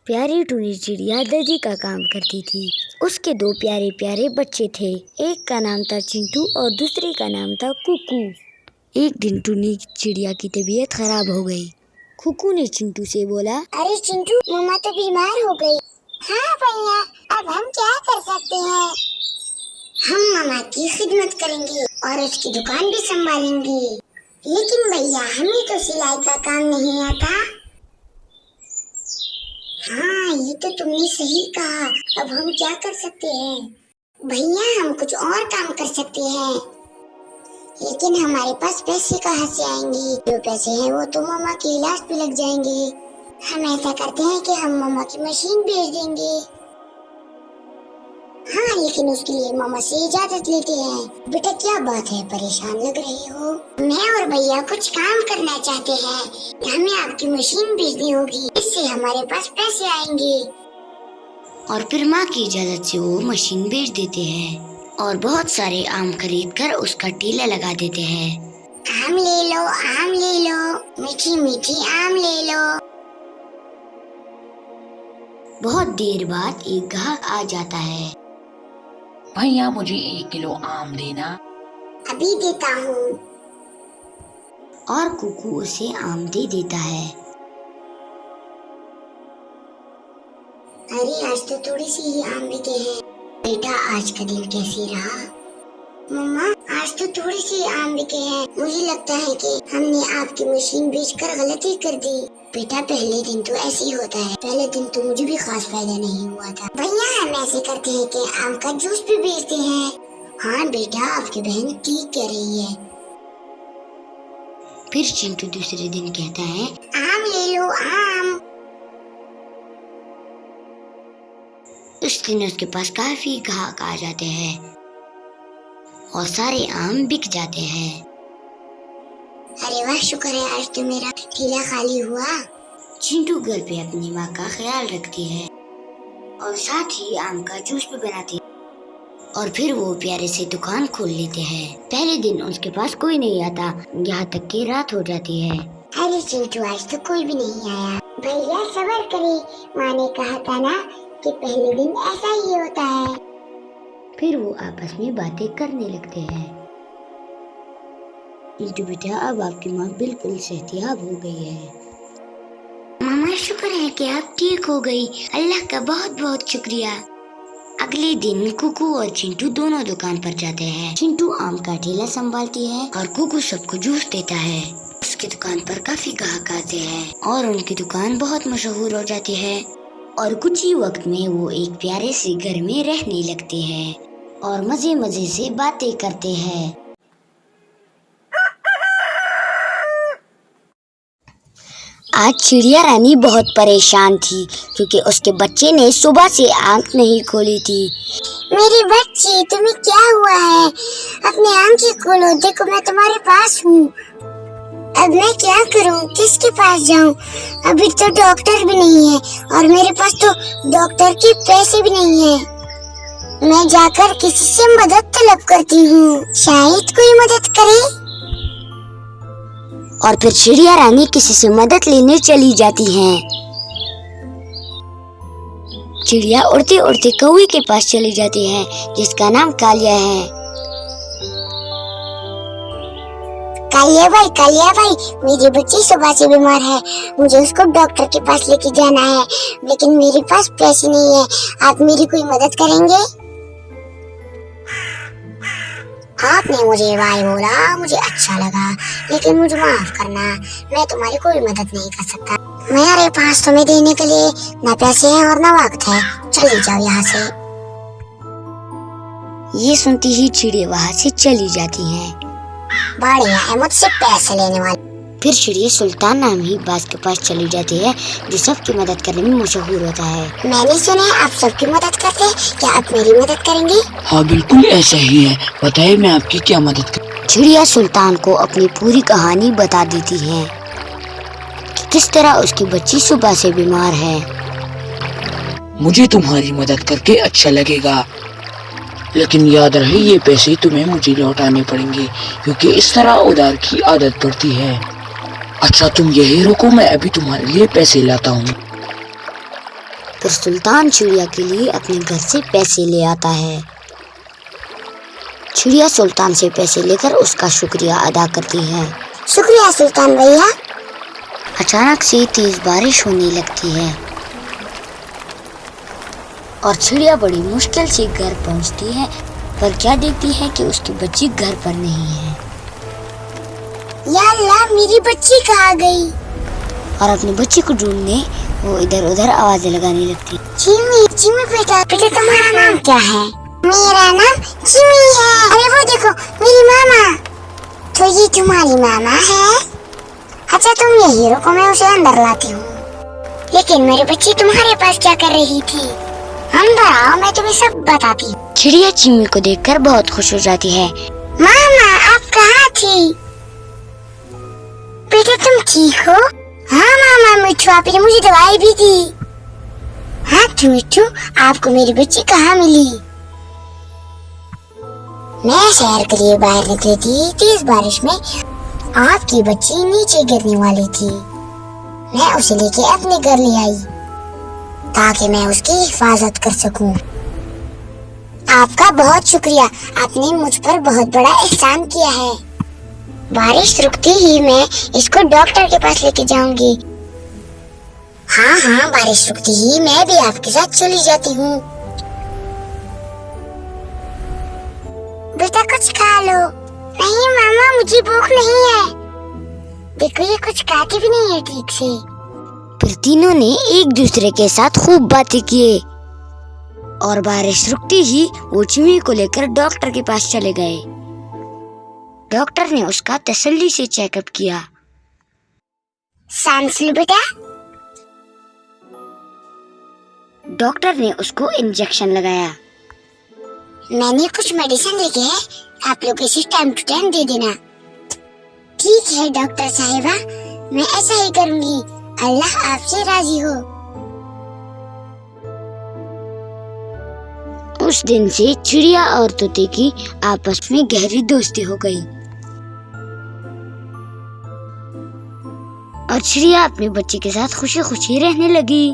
प्यारी टूनी चिड़िया दादी का काम करती थी। उसके दो प्यारे प्यारे बच्चे थे। एक का नाम था चिंटू और दूसरे का नाम था कुकू। एक दिन टूनी चिड़िया की तबीयत खराब हो गई। कुकू ने चिंटू से बोला, अरे चिंटू, मम्मा तो बीमार हो गई। हाँ भैया, अब हम क्या कर सकते हैं? हम मम्मा की खिदमत करेंगे और उसकी दुकान भी संभालेंगे। लेकिन भैया, हमें तो सिलाई का काम नहीं आता। हाँ, ये तो तुमने सही कहा। अब हम क्या कर सकते हैं? भैया, हम कुछ और काम कर सकते हैं, लेकिन हमारे पास पैसे कहाँ से आएंगे? जो पैसे हैं वो तो मम्मा के इलाज पे लग जाएंगे। हम ऐसा करते हैं कि हम मम्मा की मशीन भेज देंगे। हाँ, लेकिन उसके लिए मम्मा से इजाजत लेते हैं। बेटा, क्या बात है, परेशान लग रही हो? मैं और भैया कुछ काम करना चाहते हैं। हमें आपकी मशीन भेजनी होगी, इससे हमारे पास पैसे आएंगे। और फिर माँ की इजाजत से वो मशीन बेच देते हैं और बहुत सारे आम खरीद कर उसका ठेला लगा देते हैं। आम ले लो, आम ले लो, मीठी मीठी आम ले लो। बहुत देर बाद एक ग्राहक आ जाता है। भैया, मुझे 1 किलो आम देना। अभी देता हूँ। और कुकू उसे आम दे देता है। अरे, आज तो थोड़ी सी ही आम बिके हैं। बेटा, आज का दिन कैसे रहा? मम्मा, आज तो थोड़ी सी आम बिके हैं। मुझे लगता है कि हमने आपकी मशीन बेचकर गलती कर दी। बेटा, पहले दिन तो ऐसे ही होता है। पहले दिन तो मुझे भी खास फायदा नहीं हुआ था। भैया, हम ऐसे करते हैं कि आम का जूस भी बेचते हैं। हाँ बेटा, आपकी बहन ठीक कह रही है। फिर चिंटू दूसरे दिन कहता है, आम ले लो, आम। उस दिन उसके पास काफी ग्राहक आ जाते हैं और सारे आम बिक जाते हैं। अरे वाह, शुक्र है, आज तो मेरा ठेला खाली हुआ। चिंटू घर पे अपनी माँ का ख्याल रखती है और साथ ही आम का जूस भी बनाती है। और फिर वो प्यारे से दुकान खोल लेते हैं। पहले दिन उसके पास कोई नहीं आता, यहाँ तक कि रात हो जाती है। अरे चिंटू, आज तो कोई भी नहीं आया। भैया, सब्र करे, माँ ने कहा था ना कि पहले दिन ऐसा ही होता है। फिर वो आपस में बातें करने लगते हैं। चिंटू बेटा, अब आपकी माँ बिल्कुल सेहतियाब हो गई है। मामा, शुक्र है कि आप ठीक हो गई। अल्लाह का बहुत बहुत शुक्रिया। अगले दिन कुकू और चिंटू दोनों दुकान पर जाते हैं। चिंटू आम का ठेला संभालती है और कुकू सबको जूस देता है। उसकी दुकान पर काफी ग्राहक आते हैं और उनकी दुकान बहुत मशहूर हो जाती है। और कुछ ही वक्त में वो एक प्यारे से घर में रहने लगते हैं और मजे मजे से बातें करते हैं। आज चिड़िया रानी बहुत परेशान थी क्योंकि उसके बच्चे ने सुबह से आंख नहीं खोली थी। मेरी बच्ची, तुम्हें क्या हुआ है? अपनी आंखें खोलो, देखो मैं तुम्हारे पास हूँ। अब मैं क्या करूँ, किसके पास जाऊँ? अभी तो डॉक्टर भी नहीं है और मेरे पास तो डॉक्टर के पैसे भी नहीं है। मैं जाकर किसी से मदद तलब करती हूँ, शायद कोई मदद करे। और फिर चिड़िया रानी किसी से मदद लेने चली जाती हैं। चिड़िया उड़ते उड़ते कौवे के पास चली जाती है जिसका नाम कालिया है। कालिया भाई, मेरी बच्ची सुबह से बीमार है। मुझे उसको डॉक्टर के पास लेके जाना है, लेकिन मेरे पास पैसे नहीं है। आप मेरी कोई मदद करेंगे? आपने मुझे बाय बोला, मुझे अच्छा लगा, लेकिन मुझे माफ करना, मैं तुम्हारी कोई मदद नहीं कर सकता। मेरे पास तुम्हें देने के लिए न पैसे हैं और न वक्त है। चले जाओ यहाँ से। ये सुनती ही चिड़िया वहाँ से चली जाती हैं। बढ़िया है, मुझसे पैसे लेने वाले। फिर चिड़िया सुल्तान नामी बाज के पास चली जाती है जो सबकी मदद करने में मशहूर होता है। मैंने सुना है आप सबकी मदद करते हैं, क्या आप मेरी मदद करेंगे? हाँ, बिल्कुल ऐसा ही है। बताइए, मैं आपकी क्या मदद कर। चिड़िया सुल्तान को अपनी पूरी कहानी बता देती है कि किस तरह उसकी बच्ची सुबह से बीमार है। मुझे तुम्हारी मदद करके अच्छा लगेगा, लेकिन याद रहे ये पैसे तुम्हें मुझे लौटाने पड़ेंगे, क्योंकि इस तरह उधार की आदत पड़ती है। अच्छा, तुम यही रुको, मैं अभी तुम्हारे लिए पैसे लाता हूँ। फिर सुल्तान चिड़िया के लिए अपने घर से पैसे ले आता है। चिड़िया सुल्तान से पैसे लेकर उसका शुक्रिया अदा करती है। शुक्रिया सुल्तान भैया। अचानक से तेज बारिश होने लगती है और चिड़िया बड़ी मुश्किल से घर पहुंचती है, पर क्या देखती है कि उसकी बच्ची घर पर नहीं है। या अल्लाह, मेरी बच्ची कहाँ गई? और अपनी बच्ची को ढूंढने वो इधर उधर आवाजें लगाने लगती। चिमी, चिमी बेटा, तुम्हारा नाम क्या है? मेरा नाम चिमी है। अरे वो देखो, मेरी मामा। तो ये तुम्हारी मामा है? अच्छा, तुम यही रुको, मैं उसे अंदर लाती हूँ। लेकिन मेरी बच्ची तुम्हारे पास क्या कर रही थी? अंदर आओ, मैं तुम्हें सब बताती हूँ। चिड़िया चिमी को देखकर बहुत खुश हो जाती है। मामा, आप कहाँ थी? बेटा तुम ठीक हो? हाँ मामा, मिठू आपने मुझे दवाई भी दी। हाँ मिठू, आपको मेरी बच्ची कहाँ मिली? मैं शहर के लिए बाहर निकली थी। तेज बारिश में आपकी बच्ची नीचे गिरने वाली थी। मैं उसे लेके अपने घर ले आई ताकि मैं उसकी हिफाजत कर सकूं। आपका बहुत शुक्रिया, आपने मुझ पर बहुत बड़ा एहसान किया है। बारिश रुकती ही मैं इसको डॉक्टर के पास लेके जाऊंगी। हाँ हाँ, बारिश रुकती ही मैं भी आपके साथ चली जाती हूँ। बेटा कुछ खा लो। नहीं मामा, मुझे भूख नहीं है। देखो, ये कुछ खाते भी नहीं है ठीक से। फिर तीनों ने एक दूसरे के साथ खूब बातें किए और बारिश रुकती ही वो चिमी को लेकर डॉक्टर के पास चले गए। डॉक्टर ने उसका तसल्ली से चेकअप किया। सांस लो बेटा। डॉक्टर ने उसको इंजेक्शन लगाया। मैंने कुछ मेडिसिन लिखे हैं, आप लोग इसे टाइम टू टाइम दे देना। ठीक है डॉक्टर साहिबा, मैं ऐसा ही करूंगी। अल्लाह आपसे राजी हो। उस दिन से चिड़िया और तोते की आपस में गहरी दोस्ती हो गई और चिड़िया अपने बच्चे के साथ खुशी खुशी रहने लगी।